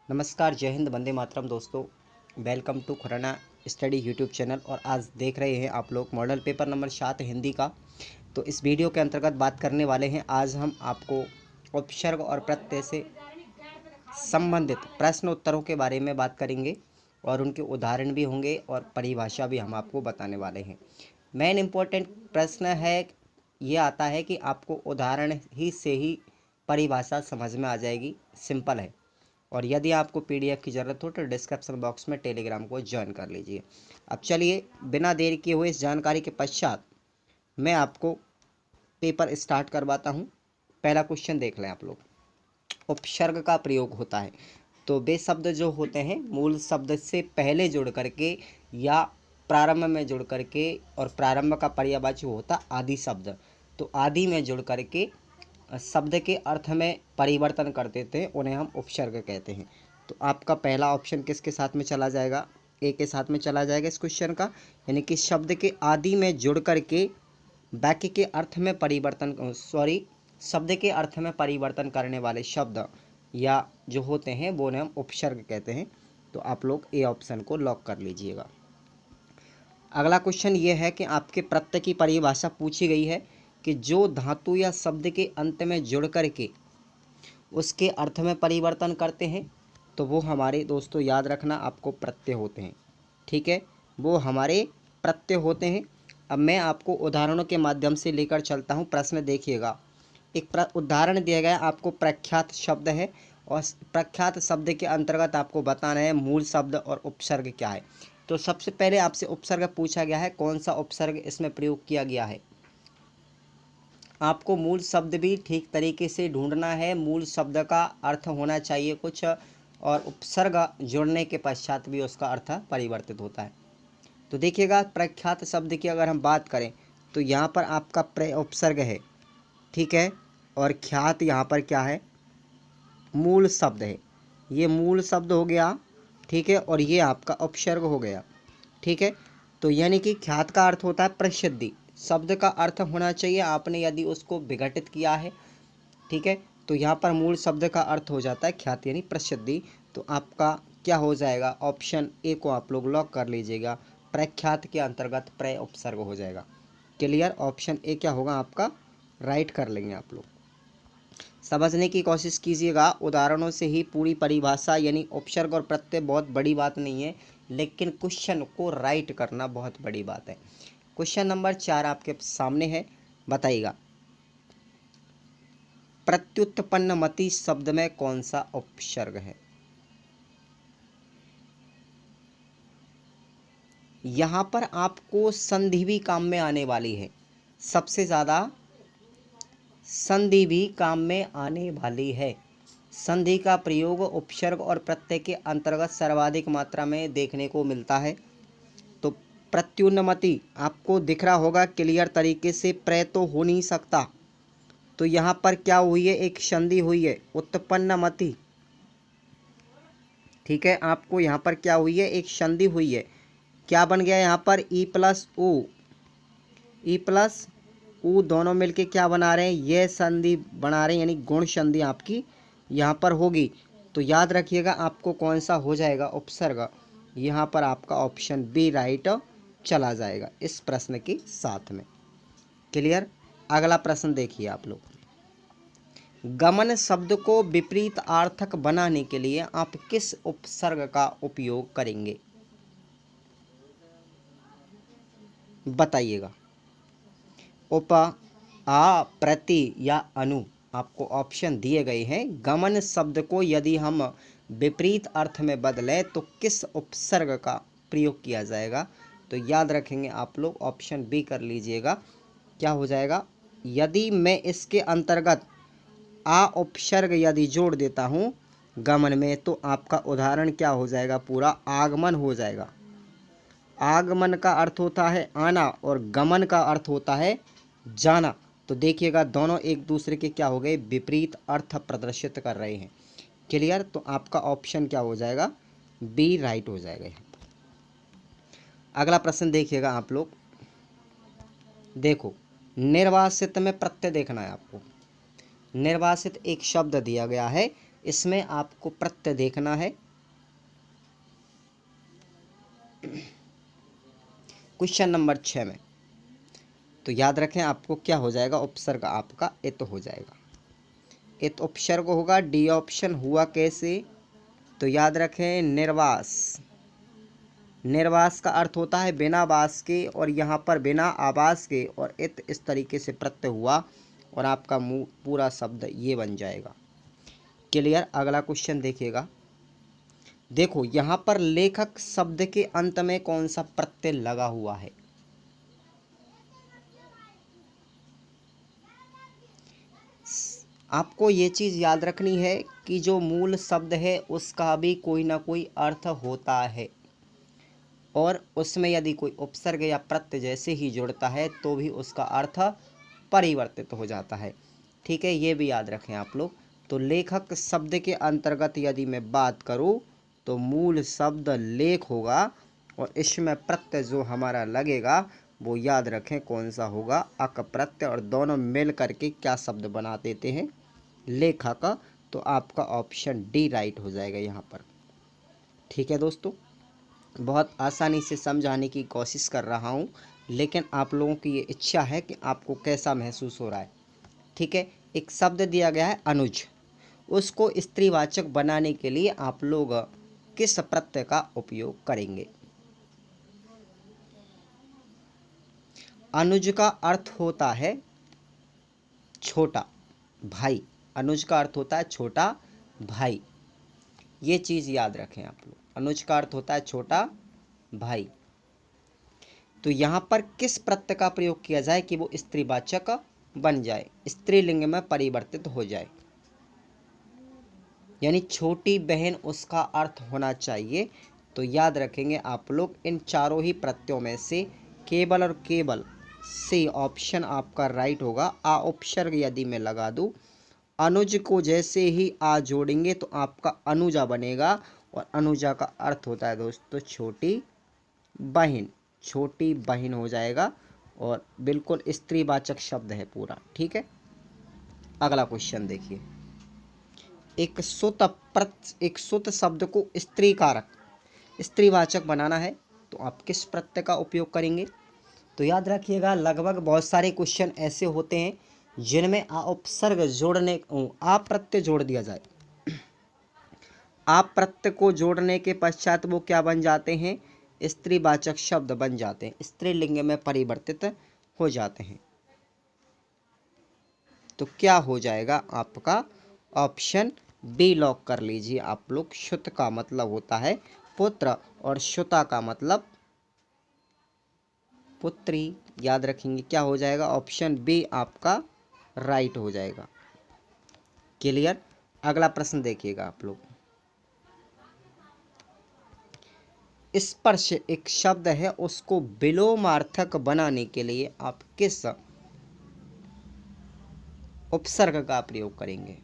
नमस्कार, जय हिंद, वंदे मातरम दोस्तों। Welcome to Khurana study YouTube channel. और आज देख रहे हैं आप लोग मॉडल पेपर नंबर 7 हिंदी का। तो इस वीडियो के अंतर्गत बात करने वाले हैं आज हम आपको उपसर्ग और प्रत्यय से संबंधित प्रश्न उत्तरों के बारे में बात करेंगे और उनके उदाहरण भी होंगे और परिभाषा भी हम आपको बताने वाले हैं। मेन इम्पोर्टेंट प्रश्न है ये आता है कि आपको उदाहरण ही से ही परिभाषा समझ में आ जाएगी, सिंपल है। और यदि आपको पीडीएफ की ज़रूरत हो तो डिस्क्रिप्शन बॉक्स में टेलीग्राम को ज्वाइन कर लीजिए। अब चलिए बिना देर किए हुए इस जानकारी के पश्चात मैं आपको पेपर स्टार्ट करवाता हूँ। पहला क्वेश्चन देख लें आप लोग। उपसर्ग का प्रयोग होता है तो वे शब्द जो होते हैं मूल शब्द से पहले जुड़ करके या प्रारंभ में जुड़ करके, और प्रारंभ का पर्यायवाची होता आदि शब्द, तो आदि में जुड़ करके शब्द के अर्थ में परिवर्तन कर देते हैं, उन्हें हम उपसर्ग कहते हैं। तो आपका पहला ऑप्शन किसके साथ में चला जाएगा? ए के साथ में चला जाएगा इस क्वेश्चन का। यानी कि शब्द के आदि में जुड़ करके वाक्य के अर्थ में शब्द के अर्थ में परिवर्तन करने वाले शब्द या जो होते हैं वो उन्हें हम उपसर्ग कहते हैं। तो आप लोग ए ऑप्शन को लॉक कर लीजिएगा। अगला क्वेश्चन ये है कि आपके प्रत्यय की परिभाषा पूछी गई है कि जो धातु या शब्द के अंत में जुड़ करके उसके अर्थ में परिवर्तन करते हैं तो वो हमारे दोस्तों याद रखना आपको प्रत्यय होते हैं। ठीक है, वो हमारे प्रत्यय होते हैं। अब मैं आपको उदाहरणों के माध्यम से लेकर चलता हूँ। प्रश्न देखिएगा, एक उदाहरण दिया गया आपको, प्रख्यात शब्द है और प्रख्यात शब्द के अंतर्गत आपको बताना है मूल शब्द और उपसर्ग क्या है। तो सबसे पहले आपसे उपसर्ग पूछा गया है, कौन सा उपसर्ग इसमें प्रयोग किया गया है। आपको मूल शब्द भी ठीक तरीके से ढूंढना है। मूल शब्द का अर्थ होना चाहिए कुछ, और उपसर्ग जुड़ने के पश्चात भी उसका अर्थ परिवर्तित होता है। तो देखिएगा, प्रख्यात शब्द की अगर हम बात करें तो यहाँ पर आपका प्र उपसर्ग है, ठीक है, और ख्यात यहाँ पर क्या है? मूल शब्द है। ये मूल शब्द हो गया, ठीक है, और ये आपका उपसर्ग हो गया। ठीक है, तो यानी कि ख्यात का अर्थ होता है प्रसिद्धि। शब्द का अर्थ होना चाहिए, आपने यदि उसको विघटित किया है, ठीक है, तो यहाँ पर मूल शब्द का अर्थ हो जाता है ख्याति यानी प्रसिद्धि। तो आपका क्या हो जाएगा? ऑप्शन ए को आप लोग लॉक कर लीजिएगा। प्रख्यात के अंतर्गत प्र उपसर्ग हो जाएगा। क्लियर? ऑप्शन ए क्या होगा आपका? राइट कर लेंगे आप लोग। समझने की कोशिश कीजिएगा, उदाहरणों से ही पूरी परिभाषा यानी उपसर्ग और प्रत्यय बहुत बड़ी बात नहीं है, लेकिन क्वेश्चन को राइट करना बहुत बड़ी बात है। क्वेश्चन नंबर 4 आपके सामने है, बताइएगा प्रत्युत्पन्नमति शब्द में कौन सा उपसर्ग है। यहाँ पर आपको संधि भी काम में आने वाली है, सबसे ज़्यादा संधि भी काम में आने वाली है। संधि का प्रयोग उपसर्ग और प्रत्यय के अंतर्गत सर्वाधिक मात्रा में देखने को मिलता है। तो प्रत्युन्नमति आपको दिख रहा होगा क्लियर तरीके से, प्र तो हो नहीं सकता, तो यहाँ पर क्या हुई है? एक संधि हुई है, उत्पन्नमति। ठीक है, आपको यहाँ पर क्या हुई है? एक संधि हुई है। क्या बन गया यहाँ पर? ई प्लस ऊ, ई प्लस ऊ दोनों मिलके क्या बना रहे हैं? ये संधि बना रहे हैं, यानी गुण संधि आपकी यहाँ पर होगी। तो याद रखिएगा आपको कौन सा हो जाएगा उपसर्ग। यहाँ पर आपका ऑप्शन बी राइट चला जाएगा इस प्रश्न के साथ में। क्लियर? अगला प्रश्न देखिए आप लोग। गमन शब्द को विपरीत अर्थक बनाने के लिए आप किस उपसर्ग का उपयोग करेंगे? बताइएगा। उप, आ, प्रति या अनु, आपको ऑप्शन दिए गए हैं। गमन शब्द को यदि हम विपरीत अर्थ में बदलें तो किस उपसर्ग का प्रयोग किया जाएगा? तो याद रखेंगे आप लोग, ऑप्शन बी कर लीजिएगा। क्या हो जाएगा? यदि मैं इसके अंतर्गत आ उपसर्ग यदि जोड़ देता हूँ गमन में, तो आपका उदाहरण क्या हो जाएगा? पूरा आगमन हो जाएगा। आगमन का अर्थ होता है आना और गमन का अर्थ होता है जाना। तो देखिएगा दोनों एक दूसरे के क्या हो गए? विपरीत अर्थ प्रदर्शित कर रहे हैं। क्लियर? तो आपका ऑप्शन क्या हो जाएगा? बी राइट हो जाएगा। अगला प्रश्न देखिएगा आप लोग। देखो, निर्वासित में प्रत्यय देखना है आपको। निर्वासित एक शब्द दिया गया है, इसमें आपको प्रत्यय देखना है। क्वेश्चन नंबर 6 में तो याद रखें आपको क्या हो जाएगा, उपसर्ग आपका इत हो जाएगा। इत उपसर्ग होगा। डी ऑप्शन हुआ कैसे, तो याद रखें निर्वास। निर्वास का अर्थ होता है बिना बास के, और यहाँ पर बिना आवास के, और इत इस तरीके से प्रत्यय हुआ और आपका मुंह पूरा शब्द ये बन जाएगा। क्लियर। अगला क्वेश्चन देखिएगा। देखो यहाँ पर लेखक शब्द के अंत में कौन सा प्रत्यय लगा हुआ है। आपको ये चीज़ याद रखनी है कि जो मूल शब्द है उसका भी कोई ना कोई अर्थ होता है, और उसमें यदि कोई उपसर्ग या प्रत्यय जैसे ही जुड़ता है तो भी उसका अर्थ परिवर्तित हो जाता है। ठीक है, ये भी याद रखें आप लोग। तो लेखक शब्द के अंतर्गत यदि मैं बात करूँ तो मूल शब्द लेख होगा, और इसमें प्रत्यय जो हमारा लगेगा वो याद रखें कौन सा होगा, अक प्रत्यय, और दोनों मिल करके क्या शब्द बना देते हैं, लेखक। तो आपका ऑप्शन डी राइट हो जाएगा यहाँ पर। ठीक है दोस्तों, बहुत आसानी से समझाने की कोशिश कर रहा हूँ, लेकिन आप लोगों की ये इच्छा है कि आपको कैसा महसूस हो रहा है। ठीक है, एक शब्द दिया गया है अनुज, उसको स्त्रीवाचक बनाने के लिए आप लोग किस प्रत्यय का उपयोग करेंगे। अनुज का अर्थ होता है छोटा भाई। अनुज का अर्थ होता है छोटा भाई, ये चीज़ याद रखें आप लोग। अनुज का अर्थ होता है छोटा भाई। तो यहाँ पर किस प्रत्यय का प्रयोग किया जाए कि वो स्त्रीवाचक बन जाए, स्त्रीलिंग में परिवर्तित हो जाए, यानी छोटी बहन उसका अर्थ होना चाहिए। तो याद रखेंगे आप लोग इन चारों ही प्रत्ययों में से केवल और केवल सी ऑप्शन आपका राइट होगा। आ उपसर्ग यदि मैं लगा दूं, अनुज को जैसे ही आ जोड़ेंगे तो आपका अनुजा बनेगा, और अनुजा का अर्थ होता है दोस्तों छोटी बहन। छोटी बहन हो जाएगा, और बिल्कुल स्त्रीवाचक शब्द है पूरा। ठीक है, अगला क्वेश्चन देखिए। एक सुत शब्द को स्त्री कारक स्त्रीवाचक बनाना है तो आप किस प्रत्यय का उपयोग करेंगे। तो याद रखिएगा, लगभग बहुत सारे क्वेश्चन ऐसे होते हैं जिनमें आ उपसर्ग जोड़ने आ प्रत्यय जोड़ दिया जाए। आप प्रत्यय को जोड़ने के पश्चात वो क्या बन जाते हैं, स्त्रीवाचक शब्द बन जाते हैं, स्त्रीलिंग में परिवर्तित हो जाते हैं। तो क्या हो जाएगा आपका ऑप्शन बी लॉक कर लीजिए आप लोग। शुत का मतलब होता है पुत्र, और शुता का मतलब पुत्री। याद रखेंगे क्या हो जाएगा, ऑप्शन बी आपका राइट हो जाएगा। क्लियर। अगला प्रश्न देखिएगा आप लोग। स्पर्श एक शब्द है, उसको विलोमार्थक बनाने के लिए आप किस उपसर्ग का प्रयोग करेंगे।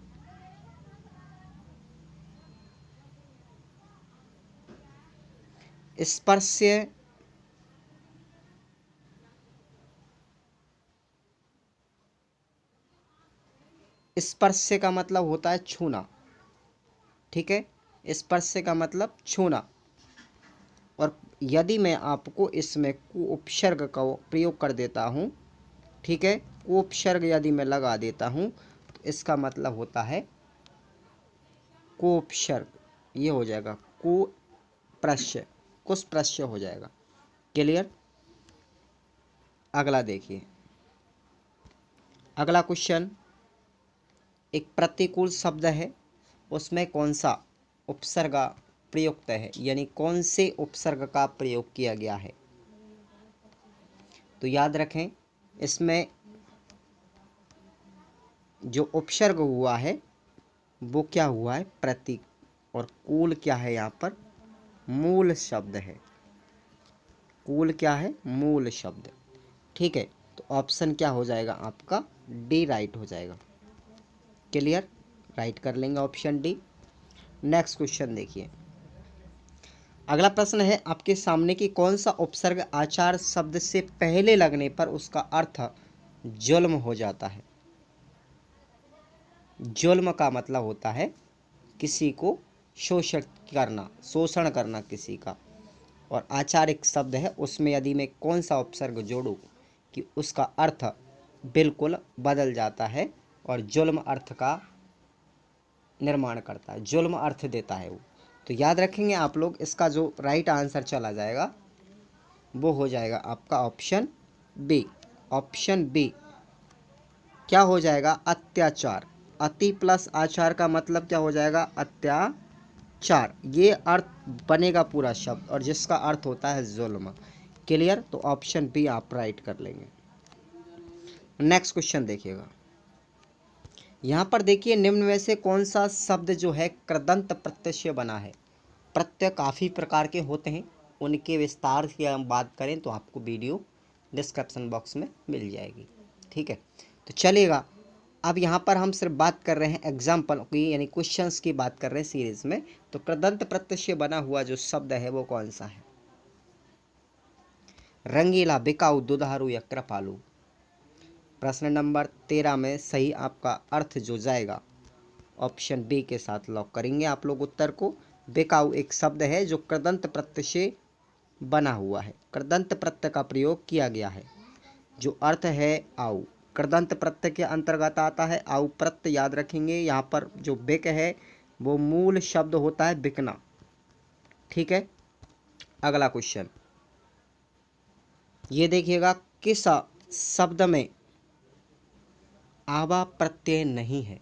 स्पर्श स्पर्श का मतलब होता है छूना। ठीक है, स्पर्श का मतलब छूना। और यदि मैं आपको इसमें कु उपसर्ग का प्रयोग कर देता हूँ, ठीक है, कु उपसर्ग यदि मैं लगा देता हूँ तो इसका मतलब होता है को उपसर्ग, ये हो जाएगा कुप्रश्य, कुशप्रश्य हो जाएगा। क्लियर। अगला देखिए। अगला क्वेश्चन, एक प्रतिकूल शब्द है, उसमें कौन सा उपसर्ग प्रयुक्त है, यानी कौन से उपसर्ग का प्रयोग किया गया है। तो याद रखें, इसमें जो उपसर्ग हुआ है वो क्या हुआ है, प्रतीक, और कूल क्या है, यहाँ पर मूल शब्द है। कूल क्या है, मूल शब्द। ठीक है, तो ऑप्शन क्या हो जाएगा आपका, डी राइट हो जाएगा। क्लियर, राइट कर लेंगे ऑप्शन डी। नेक्स्ट क्वेश्चन देखिए। अगला प्रश्न है आपके सामने कि कौन सा उपसर्ग आचार शब्द से पहले लगने पर उसका अर्थ जुल्म हो जाता है। जुल्म का मतलब होता है किसी को शोषण करना किसी का। और आचार एक शब्द है, उसमें यदि मैं कौन सा उपसर्ग जोड़ूं कि उसका अर्थ बिल्कुल बदल जाता है और जुल्म अर्थ का निर्माण करता है, जुल्म अर्थ देता है वो। तो याद रखेंगे आप लोग, इसका जो राइट आंसर चला जाएगा वो हो जाएगा आपका ऑप्शन बी। ऑप्शन बी क्या हो जाएगा? अत्याचार। अति प्लस आचार का मतलब क्या हो जाएगा? अत्याचार। ये अर्थ बनेगा पूरा शब्द, और जिसका अर्थ होता है जुल्म। क्लियर? तो ऑप्शन बी आप राइट कर लेंगे। नेक्स्ट क्वेश्चन देखिएगा। यहाँ पर देखिए, निम्न में से कौन सा शब्द जो है कृदंत प्रत्यय से बना है? प्रत्यय काफ़ी प्रकार के होते हैं, उनके विस्तार की हम बात करें तो आपको वीडियो डिस्क्रिप्शन बॉक्स में मिल जाएगी। ठीक है, तो चलिएगा। अब यहाँ पर हम सिर्फ बात कर रहे हैं एग्जाम्पल की, यानी क्वेश्चंस की बात कर रहे हैं सीरीज में। तो कृदंत प्रत्यय से बना हुआ जो शब्द है वो कौन सा है? रंगीला, बिकाऊ, दुधारू या कृपालु। प्रश्न नंबर 13 में सही आपका अर्थ जो जाएगा ऑप्शन बी के साथ लॉक करेंगे आप लोग उत्तर को। बिकाऊ एक शब्द है जो कृदंत प्रत्यय से बना हुआ है, कृदंत प्रत्यय का प्रयोग किया गया है, जो अर्थ है आऊ। कृदंत प्रत्यय के अंतर्गत आता है आऊ प्रत्यय। याद रखेंगे, यहाँ पर जो बिक है वो मूल शब्द होता है बिकना। ठीक है, अगला क्वेश्चन ये देखिएगा, किस शब्द में आवा प्रत्यय नहीं है?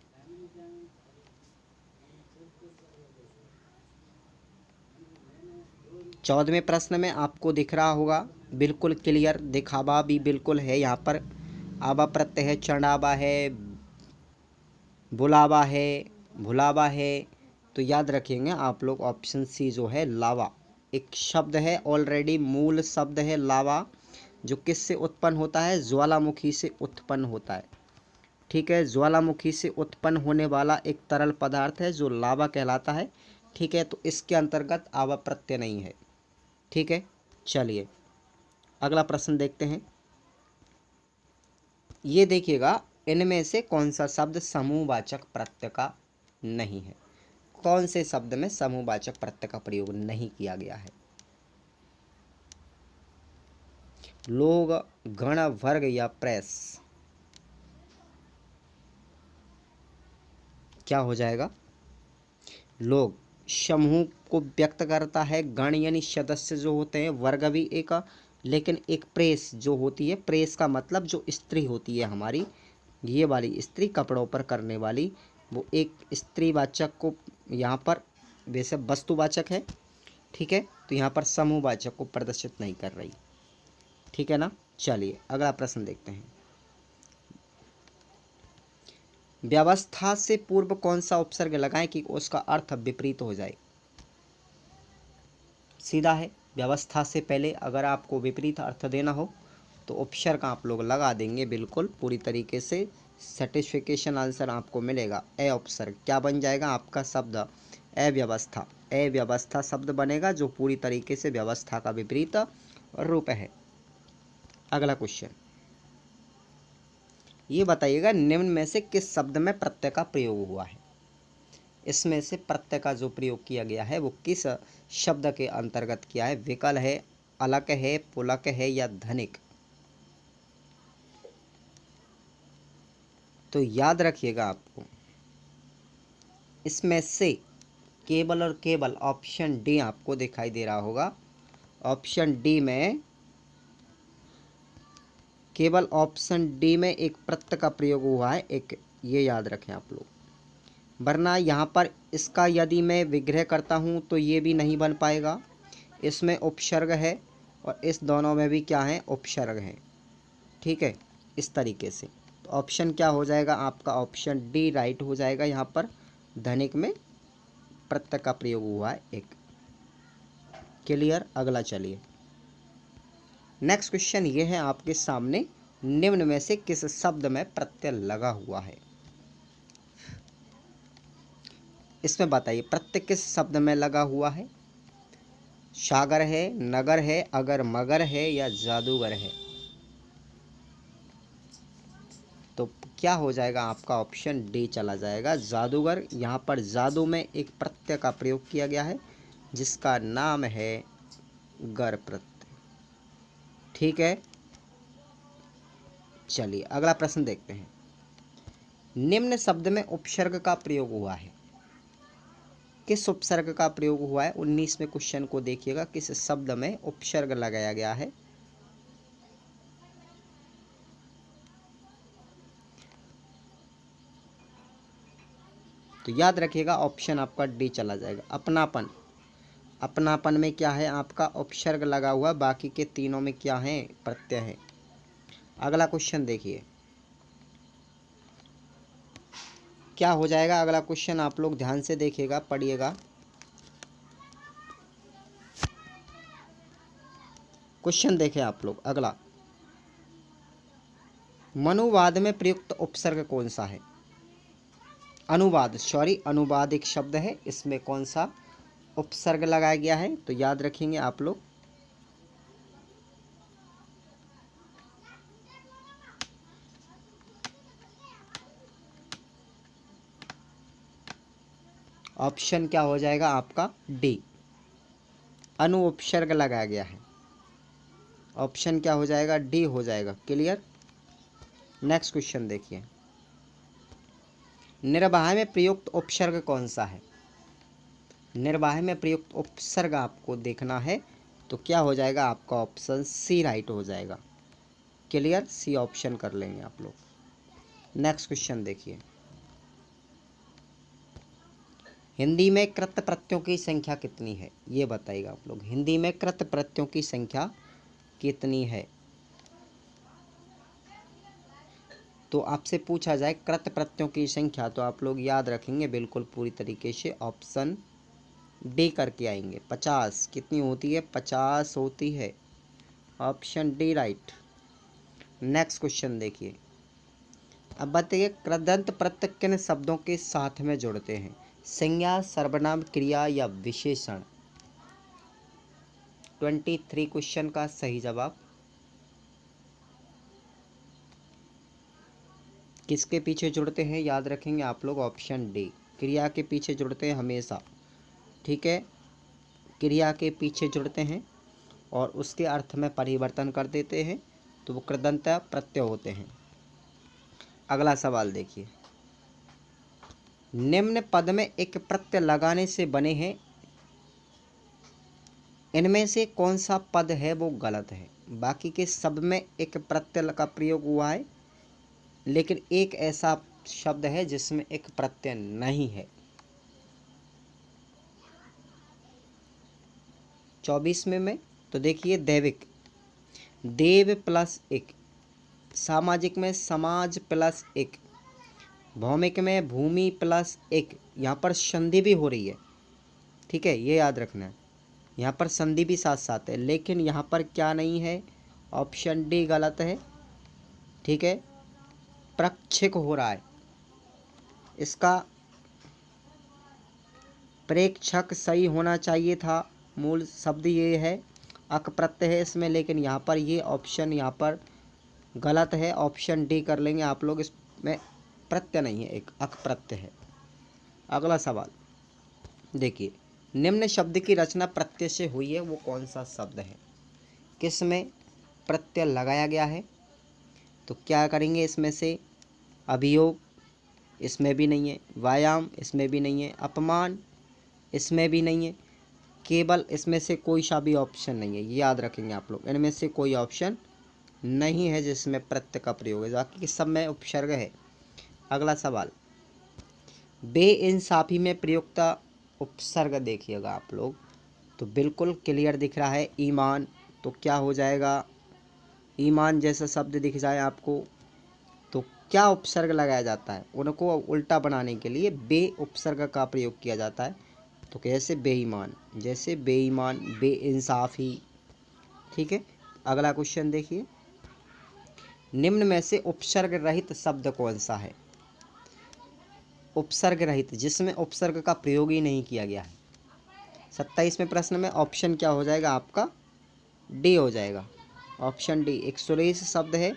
चौदहवें प्रश्न में आपको दिख रहा होगा, बिल्कुल क्लियर दिखावा भी बिल्कुल है। यहाँ पर आवा प्रत्यय है, चढ़ावा है, बुलावा है, भुलावा है। तो याद रखेंगे आप लोग ऑप्शन सी जो है लावा एक शब्द है, ऑलरेडी मूल शब्द है लावा, जो किससे उत्पन्न होता है? ज्वालामुखी से उत्पन्न होता है। ठीक है, ज्वालामुखी से उत्पन्न होने वाला एक तरल पदार्थ है जो लावा कहलाता है। ठीक है, तो इसके अंतर्गत आवा प्रत्यय नहीं है। ठीक है, चलिए अगला प्रश्न देखते हैं। ये देखिएगा, इनमें से कौन सा शब्द समूहवाचक प्रत्यय का नहीं है? कौन से शब्द में समूहवाचक प्रत्यय का प्रयोग नहीं किया गया है? लोग, गण, वर्ग या प्रेस। क्या हो जाएगा? लोग समूह को व्यक्त करता है, गण यानी सदस्य जो होते हैं, वर्ग भी एक, लेकिन एक प्रेस जो होती है, प्रेस का मतलब जो स्त्री होती है हमारी, ये वाली स्त्री कपड़ों पर करने वाली, वो एक स्त्रीवाचक को यहाँ पर वैसे वस्तुवाचक है। ठीक है, तो यहाँ पर समूहवाचक को प्रदर्शित नहीं कर रही। ठीक है ना, चलिए अगला प्रश्न देखते हैं। व्यवस्था से पूर्व कौन सा उपसर्ग लगाएं कि उसका अर्थ विपरीत हो जाए? सीधा है, व्यवस्था से पहले अगर आपको विपरीत अर्थ देना हो तो उपसर्ग आप लोग लगा देंगे, बिल्कुल पूरी तरीके से सेटिस्फिकेशन आंसर आपको मिलेगा। ए उपसर्ग क्या बन जाएगा आपका शब्द? अव्यवस्था। अव्यवस्था शब्द बनेगा जो पूरी तरीके से व्यवस्था का विपरीत रूप है। अगला क्वेश्चन ये बताइएगा, निम्न में से किस शब्द में प्रत्यय का प्रयोग हुआ है? इसमें से प्रत्यय का जो प्रयोग किया गया है वो किस शब्द के अंतर्गत किया है? विकल है, अलक है, पुलक है या धनिक? तो याद रखिएगा आपको, इसमें से केवल और केवल ऑप्शन डी आपको दिखाई दे रहा होगा। ऑप्शन डी में, केवल ऑप्शन डी में एक प्रत्यय का प्रयोग हुआ है एक, ये याद रखें आप लोग। वरना यहाँ पर इसका यदि मैं विग्रह करता हूँ तो ये भी नहीं बन पाएगा। इसमें उपसर्ग है और इस दोनों में भी क्या है? उपसर्ग है। ठीक है, इस तरीके से तो ऑप्शन क्या हो जाएगा आपका? ऑप्शन डी राइट हो जाएगा। यहाँ पर धनिक में प्रत्यय का प्रयोग हुआ है एक। क्लियर? अगला चलिए, नेक्स्ट क्वेश्चन ये है आपके सामने, निम्न में से किस शब्द में प्रत्यय लगा हुआ है? इसमें बताइए प्रत्यय किस शब्द में लगा हुआ है? सागर है, नगर है, अगर मगर है या जादूगर है? तो क्या हो जाएगा आपका ऑप्शन डी चला जाएगा, जादूगर। यहाँ पर जादू में एक प्रत्यय का प्रयोग किया गया है जिसका नाम है गर प्रत्यय। ठीक है, चलिए अगला प्रश्न देखते हैं। निम्न शब्द में उपसर्ग का प्रयोग हुआ है, किस उपसर्ग का प्रयोग हुआ है? 19वें क्वेश्चन को देखिएगा, किस शब्द में उपसर्ग लगाया गया है। तो याद रखिएगा ऑप्शन आपका डी चला जाएगा, अपनापन। अपनापन में क्या है आपका उपसर्ग लगा हुआ, बाकी के तीनों में क्या है? प्रत्यय है। अगला क्वेश्चन देखिए क्या हो जाएगा। अगला क्वेश्चन आप लोग ध्यान से देखिएगा, पढ़िएगा। क्वेश्चन देखें आप लोग अगला, मनुवाद में प्रयुक्त उपसर्ग कौन सा है? अनुवाद, अनुवाद एक शब्द है, इसमें कौन सा उपसर्ग लगाया गया है? तो याद रखेंगे आप लोग, ऑप्शन क्या हो जाएगा आपका? डी, अनु उपसर्ग लगाया गया है। ऑप्शन क्या हो जाएगा? डी हो जाएगा। क्लियर। नेक्स्ट क्वेश्चन देखिए, निर्वाह में प्रयुक्त उपसर्ग कौन सा है? निर्वाह में प्रयुक्त उपसर्ग आपको देखना है, तो क्या हो जाएगा आपका? ऑप्शन सी राइट हो जाएगा। क्लियर, सी ऑप्शन कर लेंगे आप लोग। नेक्स्ट क्वेश्चन देखिए, हिंदी में कृत प्रत्ययों की संख्या कितनी है? ये बताइएगा आप लोग, हिंदी में कृत प्रत्ययों की संख्या कितनी है? तो आपसे पूछा जाए कृत प्रत्ययों की संख्या, तो आप लोग याद रखेंगे बिल्कुल पूरी तरीके से, ऑप्शन डी करके आएंगे। 50 कितनी होती है? 50 होती है। Option D right. Next question देखिए, अब बताइए कृदंत प्रत्यय किन शब्दों के साथ में जुड़ते हैं? संज्ञा, सर्वनाम, क्रिया या विशेषण? 23 क्वेश्चन का सही जवाब किसके पीछे जुड़ते हैं? याद रखेंगे आप लोग, ऑप्शन डी, क्रिया के पीछे जुड़ते हैं हमेशा। ठीक है, क्रिया के पीछे जुड़ते हैं और उसके अर्थ में परिवर्तन कर देते हैं, तो वो कृदंत प्रत्यय होते हैं। अगला सवाल देखिए, निम्न पद में एक प्रत्यय लगाने से बने हैं, इनमें से कौन सा पद है वो गलत है? बाकी के सब में एक प्रत्यय का प्रयोग हुआ है, लेकिन एक ऐसा शब्द है जिसमें एक प्रत्यय नहीं है। 24वें में तो देखिए, दैविक, देव प्लस एक, सामाजिक में समाज प्लस एक, भौमिक में भूमि प्लस एक। यहाँ पर संधि भी हो रही है, ठीक है, ये याद रखना है, यहाँ पर संधि भी साथ साथ है, लेकिन यहाँ पर क्या नहीं है? ऑप्शन डी गलत है। ठीक है, प्रक्षेक हो रहा है, इसका प्रेक्षक सही होना चाहिए था। मूल शब्द ये है, अक प्रत्यय है इसमें, लेकिन यहाँ पर ये ऑप्शन यहाँ पर गलत है। ऑप्शन डी कर लेंगे आप लोग, इसमें प्रत्यय नहीं है, एक अक प्रत्यय है। अगला सवाल देखिए, निम्न शब्द की रचना प्रत्यय से हुई है, वो कौन सा शब्द है? किस में प्रत्यय लगाया गया है? तो क्या करेंगे इसमें से? अभियोग, इसमें भी नहीं है। व्यायाम, इसमें भी नहीं है। अपमान, इसमें भी नहीं है। केवल, इसमें से कोई सा भी ऑप्शन नहीं है, ये याद रखेंगे आप लोग, इनमें से कोई ऑप्शन नहीं है जिसमें प्रत्यय का प्रयोग है, बाकी के सब में उपसर्ग है। अगला सवाल, बेइंसाफी में प्रयुक्त उपसर्ग देखिएगा आप लोग, तो बिल्कुल क्लियर दिख रहा है, ईमान। तो क्या हो जाएगा? ईमान जैसा शब्द दिख जाए आपको, तो क्या उपसर्ग लगाया जाता है? उनको उल्टा बनाने के लिए बे उपसर्ग का प्रयोग किया जाता है। तो कैसे? बेईमान, जैसे बेईमान, बेइंसाफी। ठीक है, अगला क्वेश्चन देखिए, निम्न में से उपसर्ग रहित शब्द कौन सा है? उपसर्ग रहित, जिसमें उपसर्ग का प्रयोग ही नहीं किया गया है। 27वें प्रश्न में ऑप्शन क्या हो जाएगा आपका? डी हो जाएगा। ऑप्शन डी, एक सुरेश शब्द है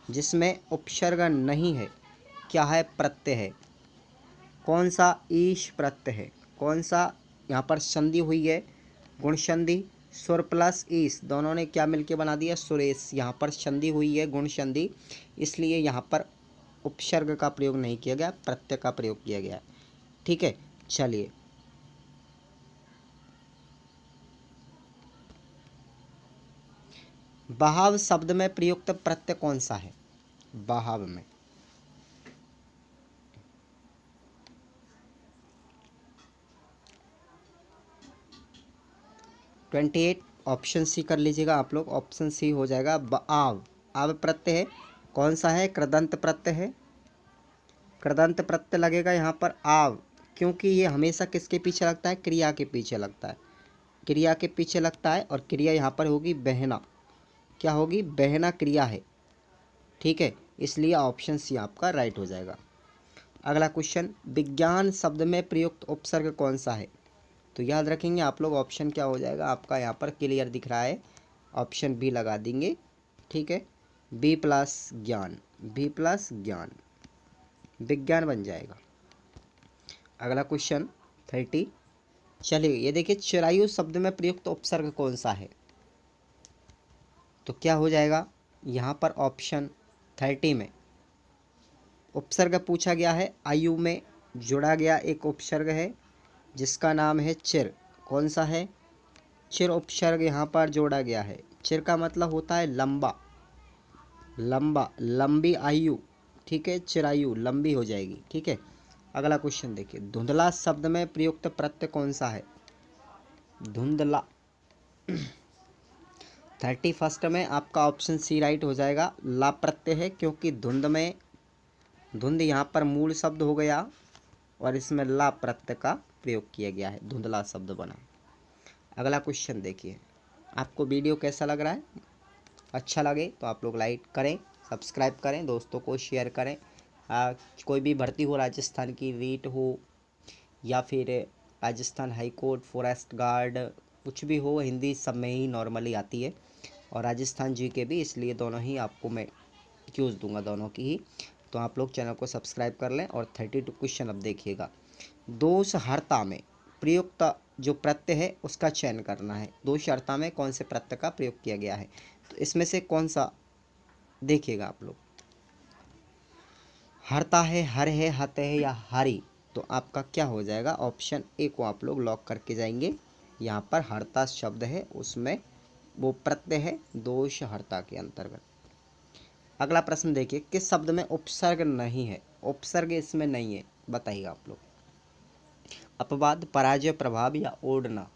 जिसमें उपसर्ग नहीं है, क्या है, प्रत्यय है। कौन सा, ईश प्रत्यय है। कौन सा, यहाँ पर संधि हुई है, गुण संधि। सुर प्लस ईश दोनों ने क्या मिलके बना दिया, सुरेश। यहाँ पर संधि हुई है, गुण संधि, इसलिए यहाँ पर उपसर्ग का प्रयोग नहीं किया गया, प्रत्यय का प्रयोग किया गया। ठीक है, चलिए बहाव शब्द में प्रयुक्त प्रत्यय कौन सा है। बहाव में 28 ऑप्शन सी कर लीजिएगा आप लोग। ऑप्शन सी हो जाएगा आव। आव प्रत्यय है, कौन सा है, कृदंत प्रत्यय है। कृदंत प्रत्यय लगेगा यहाँ पर आव, क्योंकि ये हमेशा किसके पीछे लगता है, क्रिया के पीछे लगता है। क्रिया के पीछे लगता है और क्रिया यहाँ पर होगी बहना। क्या होगी, बहना क्रिया है। ठीक है, इसलिए ऑप्शन सी आपका राइट हो जाएगा। अगला क्वेश्चन, विज्ञान शब्द में प्रयुक्त उपसर्ग कौन सा है। तो याद रखेंगे आप लोग, ऑप्शन क्या हो जाएगा आपका, यहाँ पर क्लियर दिख रहा है, ऑप्शन बी लगा देंगे। ठीक है, बी प्लस ज्ञान, बी प्लस ज्ञान, विज्ञान बन जाएगा। अगला क्वेश्चन 30, चलिए ये देखिए, चिरायु शब्द में प्रयुक्त उपसर्ग कौन सा है। तो क्या हो जाएगा, यहाँ पर ऑप्शन 30 में उपसर्ग पूछा गया है, आयु में जोड़ा गया एक उपसर्ग है जिसका नाम है चिर। कौन सा है, चिर उपसर्ग यहाँ पर जोड़ा गया है। चिर का मतलब होता है लंबा, लंबा, लंबी आयु। ठीक है, चिरायु लंबी हो जाएगी। ठीक है, अगला क्वेश्चन देखिए, धुंधला शब्द में प्रयुक्त प्रत्यय कौन सा है। धुंधला 31 में आपका ऑप्शन सी राइट हो जाएगा। ला प्रत्यय है, क्योंकि धुंध में, धुंध यहाँ पर मूल शब्द हो गया और इसमें ला प्रत्यय का प्रयोग किया गया है, धुंधला शब्द बना। अगला क्वेश्चन देखिए, आपको वीडियो कैसा लग रहा है। अच्छा लगे तो आप लोग लाइक करें, सब्सक्राइब करें, दोस्तों को शेयर करें। कोई भी भर्ती हो, राजस्थान की रीट हो या फिर Rajasthan high court, forest guard, कुछ भी हो, हिंदी सब में ही नॉर्मली आती है और राजस्थान जीके भी, इसलिए दोनों ही आपको मैं क्यूज़ दूंगा, दोनों की ही। तो आप लोग चैनल को सब्सक्राइब कर लें। और 32 क्वेश्चन अब देखिएगा, दोषहर्ता में प्रयुक्त जो प्रत्यय है उसका चयन करना है। दोषहर्ता में कौन से प्रत्यय का प्रयोग किया गया है, तो इसमें से कौन सा देखिएगा आप लोग। हरता है, हर है, हत है या हरी। तो आपका क्या हो जाएगा, ऑप्शन ए को आप लोग लॉक करके जाएंगे। यहाँ पर हरता शब्द है, उसमें वो प्रत्यय है दोषहर्ता के अंतर्गत। अगला प्रश्न देखिए, किस शब्द में उपसर्ग नहीं है। उपसर्ग इसमें नहीं है, बताइएगा आप लोग। अपवाद, पराजय, प्रभाव या ओढ़ना।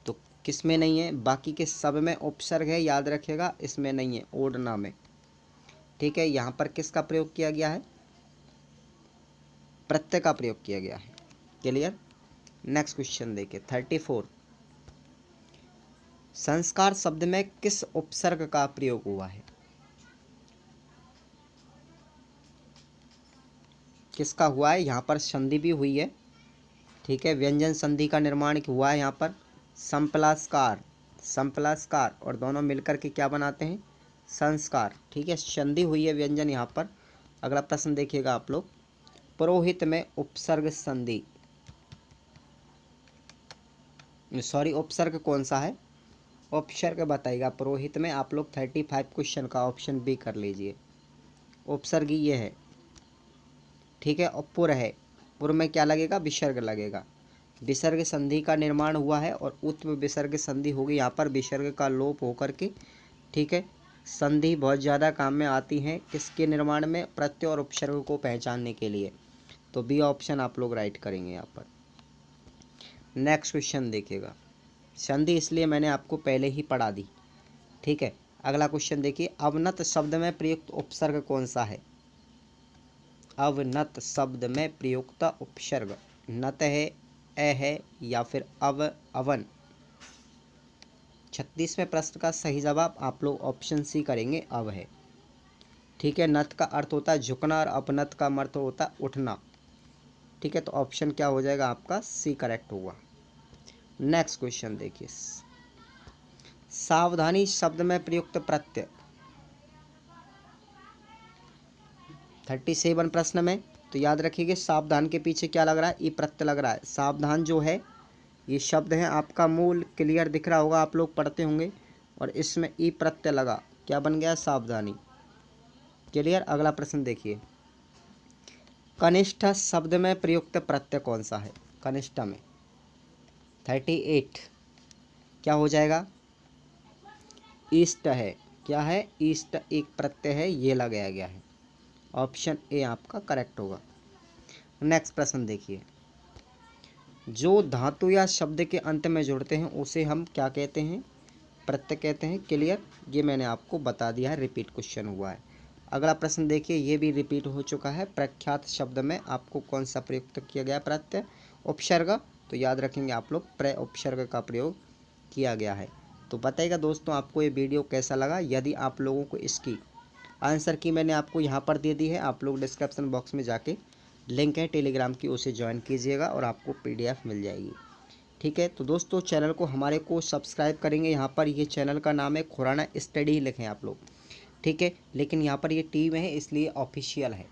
तो किस में नहीं है, बाकी के सब में उपसर्ग है, याद रखिएगा, इसमें नहीं है, ओढ़ना में। ठीक है, यहाँ पर किसका प्रयोग किया गया है, प्रत्यय का प्रयोग किया गया है। क्लियर। नेक्स्ट क्वेश्चन देखिए 34, संस्कार शब्द में किस उपसर्ग का प्रयोग हुआ है। किसका हुआ है, यहाँ पर संधि भी हुई है। ठीक है, व्यंजन संधि का निर्माण हुआ है यहाँ पर। संप्लासकार, संप्लासकार और दोनों मिलकर के क्या बनाते हैं, संस्कार। ठीक है, संधि हुई है व्यंजन यहाँ पर। अगला प्रश्न देखिएगा आप लोग, पुरोहित में उपसर्ग संधि, सॉरी उपसर्ग कौन सा है, उपसर्ग बताइएगा पुरोहित में। आप लोग 35 क्वेश्चन का ऑप्शन बी कर लीजिए। उपसर्ग ये है। ठीक है, और पुर है, पुर में क्या लगेगा, विसर्ग लगेगा। विसर्ग संधि का निर्माण हुआ है और उत्व विसर्ग संधि होगी यहाँ पर, विसर्ग का लोप होकर के। ठीक है, संधि बहुत ज़्यादा काम में आती हैं किसके निर्माण में, प्रत्यय और उपसर्ग को पहचानने के लिए। तो बी ऑप्शन आप लोग राइट करेंगे यहाँ पर। नेक्स्ट क्वेश्चन देखिएगा, संधि इसलिए मैंने आपको पहले ही पढ़ा दी। ठीक है, अगला क्वेश्चन देखिए, अवनत शब्द में प्रयुक्त उपसर्ग कौन सा है। अवनत शब्द में प्रयुक्त उपसर्ग नत है, ए है या फिर अवन। 36वें प्रश्न का सही जवाब आप लोग ऑप्शन सी करेंगे, अव है। ठीक है, नत का अर्थ होता है झुकना और अपनत का अर्थ होता है उठना। ठीक है, तो ऑप्शन क्या हो जाएगा आपका, सी करेक्ट होगा। नेक्स्ट क्वेश्चन देखिए, सावधानी शब्द में प्रयुक्त प्रत्यय 37 प्रश्न में। तो याद रखिएगा सावधान के पीछे क्या लग रहा है, ई प्रत्यय लग रहा है। सावधान जो है ये शब्द है आपका मूल, क्लियर दिख रहा होगा, आप लोग पढ़ते होंगे, और इसमें ई प्रत्यय लगा, क्या बन गया, सावधानी। क्लियर। अगला प्रश्न देखिए, कनिष्ठ शब्द में प्रयुक्त प्रत्यय कौन सा है, कनिष्ठ में। 38 क्या हो जाएगा, ईस्ट है। क्या है, ईस्ट एक प्रत्यय है, ये लगाया गया है। ऑप्शन ए आपका करेक्ट होगा। नेक्स्ट प्रश्न देखिए, जो धातु या शब्द के अंत में जुड़ते हैं उसे हम क्या कहते हैं, प्रत्यय कहते हैं। क्लियर, ये मैंने आपको बता दिया है, रिपीट क्वेश्चन हुआ है। अगला प्रश्न देखिए, ये भी रिपीट हो चुका है। प्रख्यात शब्द में आपको कौन सा प्रयुक्त किया गया प्रत्यय, उपसर्ग। तो याद रखेंगे आप लोग, प्र उपसर्ग का प्रयोग किया गया है। तो बताइएगा दोस्तों आपको ये वीडियो कैसा लगा। यदि आप लोगों को इसकी आंसर की मैंने आपको यहाँ पर दे दी है, आप लोग डिस्क्रिप्शन बॉक्स में जाके लिंक है टेलीग्राम की, उसे ज्वाइन कीजिएगा और आपको PDF मिल जाएगी। ठीक है, तो दोस्तों चैनल को हमारे को सब्सक्राइब करेंगे। यहाँ पर ये चैनल का नाम है खुराना स्टडी ही लिखें आप लोग, ठीक है, लेकिन यहाँ पर ये टीम है इसलिए ऑफिशियल है।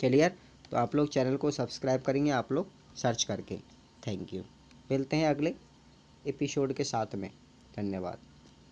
क्लियर, तो आप लोग चैनल को सब्सक्राइब करेंगे आप लोग सर्च करके। थैंक यू, मिलते हैं अगले एपिसोड के साथ में। धन्यवाद।